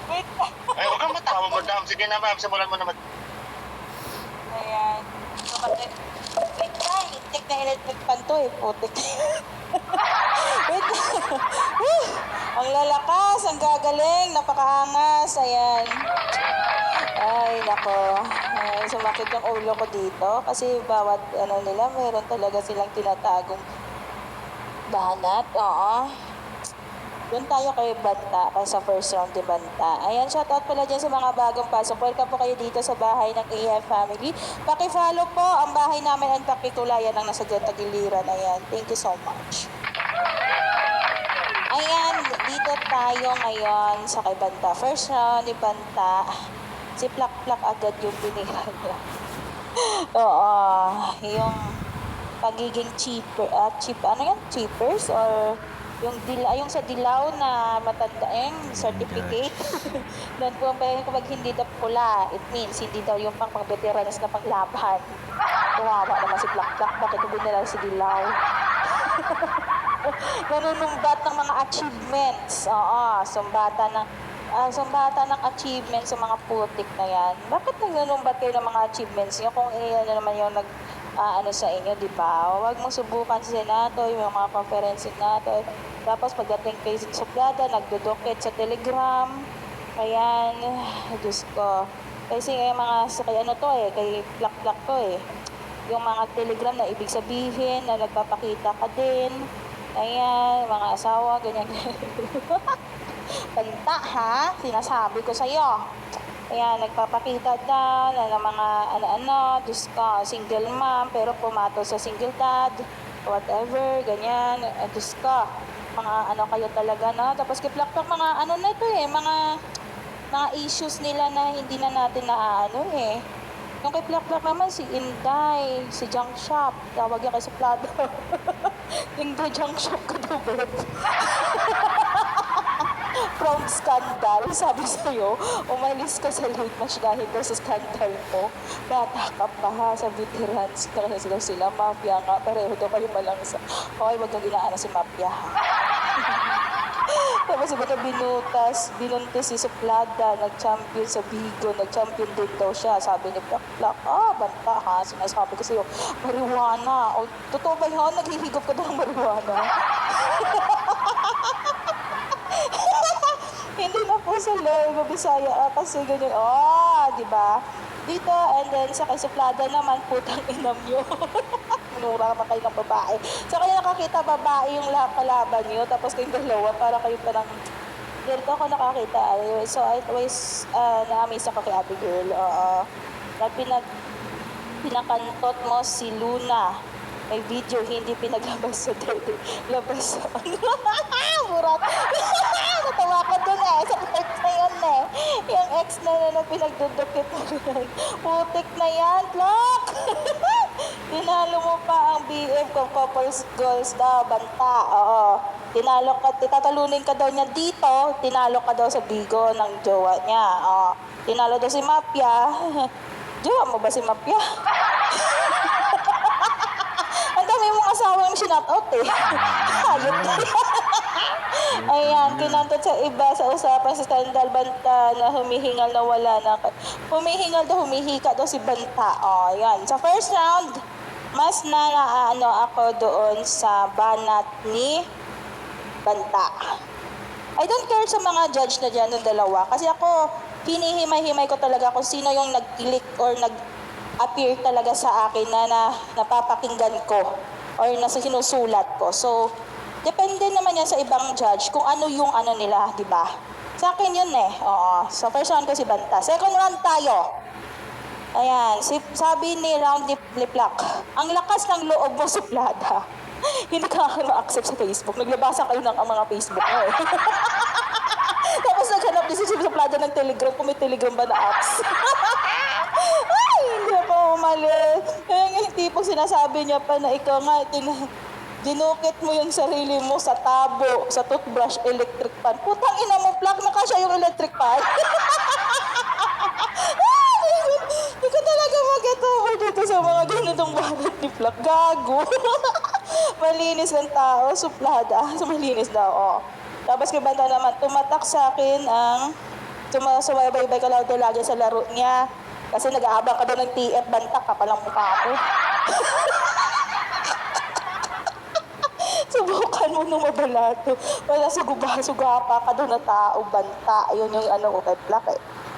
Ay, huwag kang matawa, madam. Sige na, ma'am. Simulan mo naman. Ayan. Kapatid. Wait na, itik na electric pan to eh. Putik. Wait. Ang lalakas, ang gagaling, napakaangas. Ayan. Ay, nako. Ay, sumakit yung ulo ko dito. Kasi bawat ano nila, meron talaga silang tinatagong banat. Oo. Doon tayo kay Banta, kay sa first round ni Banta. Ayan, shoutout pala dyan sa mga bagong pasok. Welcome po kayo dito sa bahay ng AF Family. Paki-follow po ang bahay namin at pakitulayan ang nasa dyan tagiliran. Ayan, thank you so much. Ayan, dito tayo ngayon sa kay Banta. First round ni Banta. Si Plak-Plak agad yung binigay niya. Oo, yung pagiging cheap, ano yan? Cheapers or yung sa dilaw na matanda, yung certificate. Doon po, kapag hindi daw pula, it means hindi daw yung pang veteranos na paglaban. Kawawa naman si Plak-Plak, bakit hindi nila si dilaw? Nanunumbat ng mga achievements. Oo, sumbata ng achievements sa mga putik na yan. Bakit nanunumbat kayo ng mga achievements nyo kung iyan naman yung ano sa inyo, di ba? Huwag mong subukan sa Senato, yung mga conference Senato. Tapos pagdating kay suplada, nagdudukit sa Telegram. Ayan, Diyos ko. Kasi mga, kay ano to kay Plak-Plak to yung mga Telegram na ibig sabihin na nagpapakita ka din. Ayan, mga asawa, ganyan. Banta ha, sinasabi ko sa'yo. Ayan, nagpapakita na ng mga ano-ano, Diyos ko, single mom, pero pumatol sa single dad, whatever, ganyan, Diyos ko, mga ano kayo talaga, no? Tapos kiplak-plak, mga ano na ito mga issues nila na hindi na natin naaano Yung kay Plak-Plak naman, si Inday, si Junk Shop, tawag yan kay Suplado. Inday Junk Shop ka daw, babe. From scandal, sabi sa'yo, umalis ka sa late match dahil daw sa scandal mo. Bata ka pa ha, sa veterans, kasi sila, mafia ka, pareho daw kayo malangsa. Okay, wag kang inaana si mafia ha. Tapos iba ka binuntis si Suplada, nag-champion sa Bigo, nag-champion din daw siya. Sabi ni Plak-Plak, banta ha, sinasabi ko sa'yo, marijuana. O, totoo ba yun? Naghihigop ka daw ng marijuana? Hindi na po sa Lord, Bisaya kasi ganyan. Di ba? Dito, and then sa kay Suplada naman, putang inam nyo. Minura naman kayo ng babae. So kayo nakakita babae yung kalaban nyo, tapos kayong dalawa, para kayo parang, dito ako nakakita. So I always, na-amaze ako kay Abigail. Na pinakantot mo si Luna. May video, hindi pinaglabas sa dirty. Labas sa murat. Natawa ko dun sa part na yun Yung ex na pinagdudukit mo rin. Putik na yan, Plak! Tinalo mo pa ang BF kung couples goals daw, banta. Tinalo ka, tatalunin ka daw niya dito, tinalo ka daw sa bigo ng jowa niya. Tinalo daw si Mafia. Jowa mo ba si Mafia? Ang dami mong asawa yung sinat-out Hayop na Ayan, kinantot sa iba sa usapan sa scandal Banta na humihingal na wala na. Humihingal daw, humihika daw si Banta. Ayan. Sa first round, mas naaano ako doon sa banat ni Banta. I don't care sa mga judge na dyan ng dalawa. Kasi ako, hinihimay-himay ko talaga kung sino yung nag-click or nag-appear talaga sa akin na napapakinggan ko or nasa sinusulat ko. So, depende naman yan sa ibang judge kung ano yung ano nila, di ba? Sa akin yun So, first round ko si Banta. Second round tayo. Ayan, sabi ni Round ni Plak, ang lakas ng loob mo, Suplada. Hindi ka ma-accept sa Facebook. Naglabasa kayo ng mga Facebook mo Tapos naghanap din si Suplada ng Telegram kung may Telegram ba na apps. Ay, hindi ako umali. Yung tipong sinasabi niya pa na ikaw nga, dinukit mo yung sarili mo sa tabo, sa toothbrush, electric pan. Putang ina mo, Plak, nakasya yung electric pan. Hindi ko talaga mag-get over dito sa mga ganitong banat ni Plak. Gago. Malinis ng tao, Suplada. So, malinis daw, Tapos kay Banta naman, tumatak sa akin ang sumasubaybay ka lang lagi sa laro niya. Kasi nag-aabang ka daw ng TF, Banta ka palang mukha ako. Subukan mo nung mabalato. Wala suga pa ka doon na tao, Banta. Ayun yung ano ko kay Plak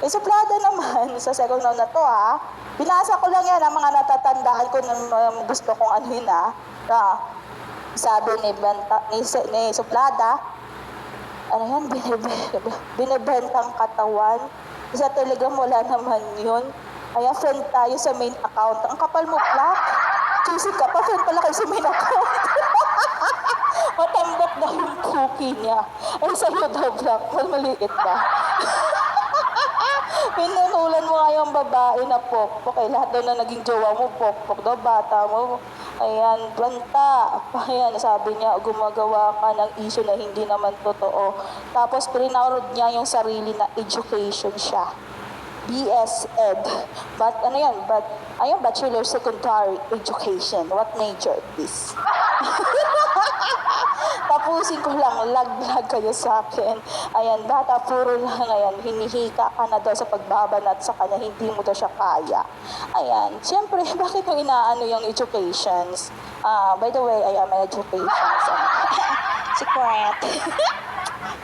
Suplada naman, sa second round na to binasa ko lang yan ang mga natatandaan ko ng gusto kong ano yun sabi ni Banta, ni Suplada, ano yan, binibentang katawan. Sa Telegram wala naman yun. Kaya friend tayo sa main account. Ang kapal mo, Plak. Susi ka pa, friend pala kayo sa main account. Matambak na yung cookie niya. Ay, sa'yo daw, Plak. Maliit ba? Pinutulan mo nga yung babae na pokpok. Eh, lahat daw na naging jowa mo, pokpok daw, bata mo. Ayan, banta. Ayan, sabi niya, gumagawa ka ng issue na hindi naman totoo. Tapos, pinaurod niya yung sarili na education siya. BS Ed. But ano yan? Ayun, Bachelor Secondary Education. What major is? Tapusin ko lang, lag kayo sa akin. Ayan, bata, puro lang, ayan, hinihika ka na daw sa pagbabanat sa kanya, hindi mo daw siya kaya. Ayan, siyempre, bakit mo inaano yung educations? By the way, I am an educations. Secret.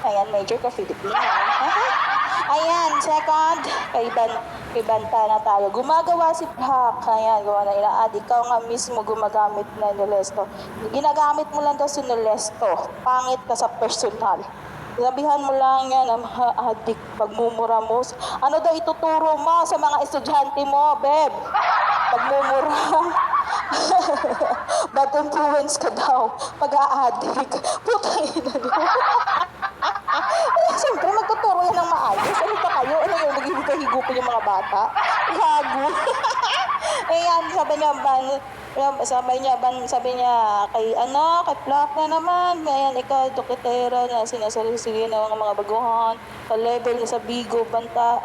Ayan, major ka Filipino. Ayan, second, kay Banta na tayo. Gumagawa si Black. Ayan, gawa na ilaad. Ikaw nga mismo gumagamit na Nolesto. Ginagamit mo lang daw si Nolesto. Pangit ka sa personal. Sabihan mo lang yan ang mga adik pagmumura mo. Ano daw ituturo mo sa mga estudyante mo, Beb? Pagmumura. Bad influence ka daw. Pag-aadik. Putang ina niyo. Siyempre, magtuturo yan ng maayos. Ano pa kayo? Ano yung naghihigupin yung mga bata? Gago. Ayan, sabi niya, kay Plak na naman. Ayan, ikaw, dokitera na sinasalisigin ng mga baguhan. Ka-level na sa Bigo, Banta,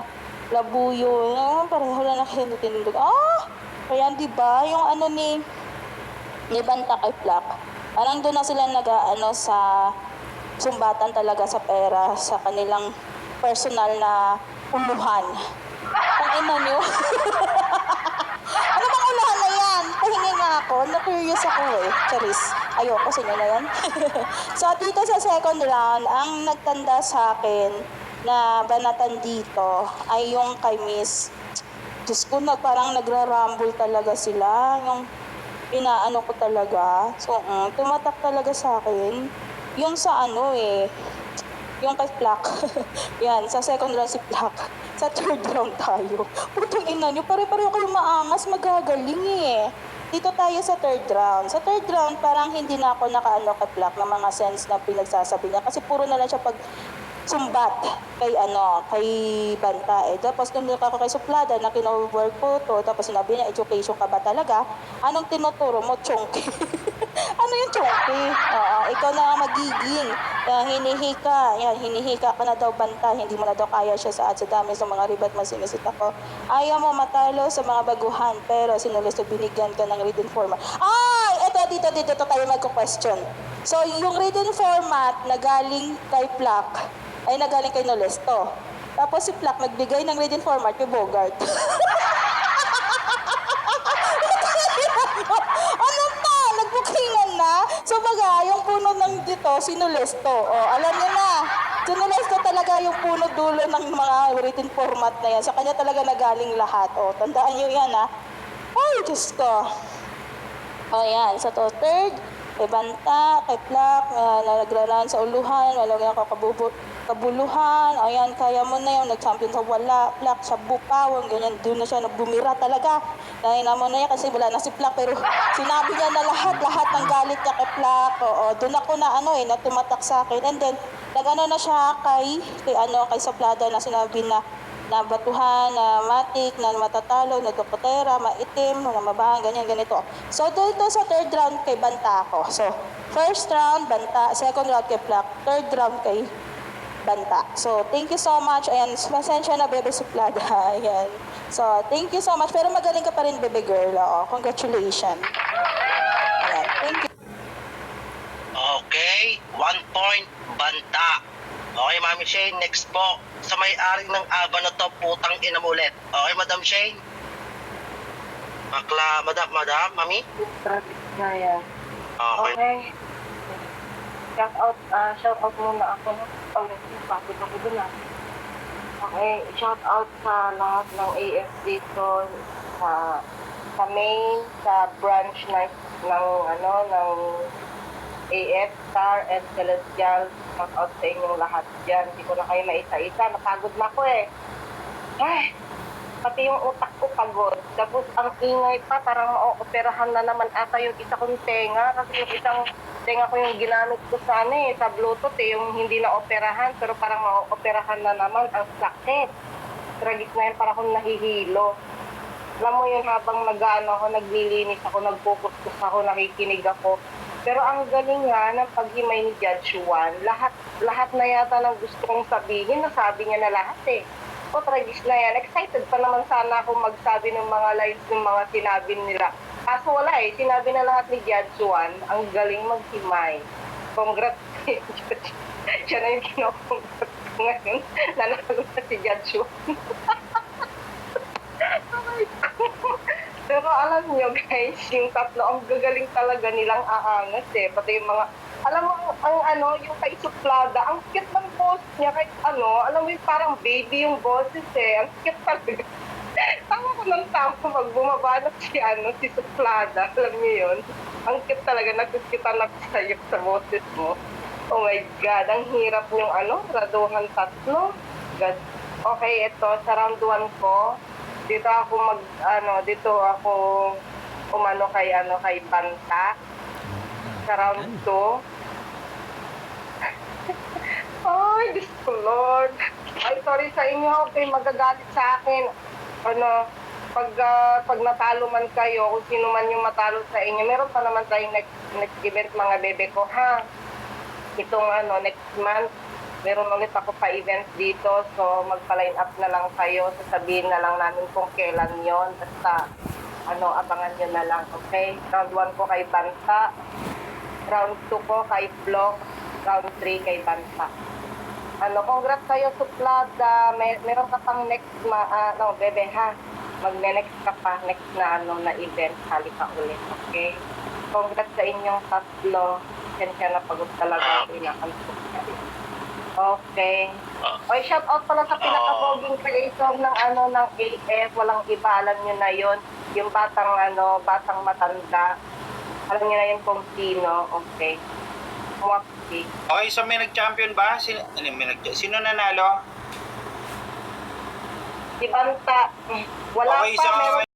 Labuyo. Pareho lang na kayo tinindog. Ayan, diba? Yung ni Banta kay Plak. Parang doon na sila sa sumbatan talaga sa pera sa kanilang personal na uluhan. Ang ina nyo. Ano bang uluhan na yan? Pahingi nga ako. Na-curious ako Charis. Ayoko sa inyo na yan. So, dito sa second round, ang nagtanda sa akin na banatan dito ay yung kay Miss. Diyos ko, parang nagra-rumble talaga sila. Yung inaano ko talaga. So, tumatak talaga sa akin. Yung sa yung kay Plak. Yan, sa second round si Plak. Sa third round tayo. Putang ina nyo, pare-pareho kayo maangas, magagaling Dito tayo sa third round. Sa third round, parang hindi na ako nakaano kay Plak ng mga sense na pinagsasabi niya. Kasi puro na lang siya pag sumbat kay Banta Tapos nung ako kay Suplada na kino-work ko to, tapos sinabi niya, education ka ba talaga? Anong tinuturo mo, chonky? Ano yung chonky? Ikaw na ang magiging. Hinihika ka na daw Banta, hindi mo na daw kaya siya sa dami sa mga ribat masinisita ko. Ayaw mo matalo sa mga baguhan, pero sinulisto binigyan ka ng written format. Dito tayo magko-question. So, yung written format na galing kay Plak, ay nagaling kay Nolesto. Tapos si Plak nagbigay ng written format kay Bogart. Ano pa? Nagbukingan na? So baga, yung puno ng dito, si Nolesto. Alam niyo na. Si Nolesto talaga yung puno dulo ng mga written format na yan. Sa kanya talaga nagaling lahat. Tandaan niyo yan Ay, Diyos ko. Yan. Sa third, kay Banta, kay Plak, nagraran sa uluhan, walang yung kabuluhan, ayan, kaya mo na yung nag-champion sa wala, Plak, sa bupawang, ganyan, doon na siya nagbumira talaga. Dahil naman na yan, kasi wala na si Plak, pero sinabi niya na lahat ng galit niya kay Plak, doon ako na na tumatak sa akin, and then, nag-ano na siya kay Saplada na sinabi na batuhan, na matik, na matatalo, na dokotera, maitim, na mabahan, ganito. So, dito sa third round kay Banta ako. So, first round, Banta. Second round kay Plak. Third round kay Banta. So, thank you so much. Ayan, pasensya na, Bebe Suplada. Ayan. So, thank you so much. Pero magaling ka pa rin, Bebe Girl. Congratulations. Ayan, thank you. Okay, 1 point, Banta. Okay, Mami Shane, next po. Sa may-ari ng aba na to, putang ina mo ulit. Okay, Madam Shane? Madam, Mami? Kaya. Okay. Shout out muna ako. Bakit ako dun Okay, shout out sa lahat ng AF dito, sa main, sa branch ng AF, Star, and Celestial. Shout out sa inyong lahat dyan. Hindi ko na kayo maisa-isa. Napagod na ako pati yung utak ko pagod. Tapos ang ingay pa, parang maoperahan na naman ata yung isa kong tenga. Kasi yung isang tenga ko yung ginamit ko sa sa Bluetooth yung hindi na operahan. Pero parang maoperahan na naman ang sakit. tragis na yan, para akong nahihilo. Alam mo yun, habang nag-ano ako, naglilinis ako, nagpukuskus ako, nakikinig ako. Pero ang galing nga ng paghimay ni Judge Juan, lahat na yata ng gusto kong sabihin, nasabi niya na lahat eh. O, tragis na yan. Excited pa naman sana ako magsabi ng mga lines ng mga sinabi nila. Kaso wala eh, sinabi na lahat ni Judge Juan, ang galing maghimay. Congrats kay Judge. Siya na yung kinocongrats ko ngayon. Nanalo na si Judge Juan. Pero alam nyo guys, yung tatlo, ang gagaling talaga nilang aangas eh. Pati yung mga, alam mo, yung kay Suplada, ang cute ng boss niya, kahit alam mo yung parang baby yung boses eh. Ang cute talaga. Tama ko ng tama pag bumaba na si Suplada, alam niyo yun. Ang cute talaga, nagkikitan ako sa'yo sa boses mo. Oh my God, ang hirap yung graduhan tatlo. God. Okay, ito, sa round 1 ko, dito ako umano kay Banta. Sa round 2. Ay, Diyos ko, Lord. Ay, sorry sa inyo, okay, magagalit sa akin. Pag natalo man kayo, kung sino man yung matalo sa inyo, meron pa naman tayong next event, mga bebe ko, ha? Itong next month, meron ulit ako pa event dito, so magpa-line up na lang kayo, sasabihin na lang namin kung kailan yon, basta abangan nyo na lang, okay? Round 1 ko kay Banta, round 2 ko kay Block, round 3 kay Banta. Congrats sa'yo, Suplada, meron ka pang next, bebe ha, magne-next ka pa, next na event, halika ulit, okay? Congrats sa inyong tatlo, kaya na pagod talaga, inakantok ka rin. Okay. Oy, shout out pala sa pinaka-vlogging creator ng ng AF, walang iba, alam niyo na yon, yung batang matanda. Alam niyo na yun kung sino, okay. Mwapsi. Okay, so may nag-champion ba? Sino nanalo? Si Banta, wala Okay, pa, so meron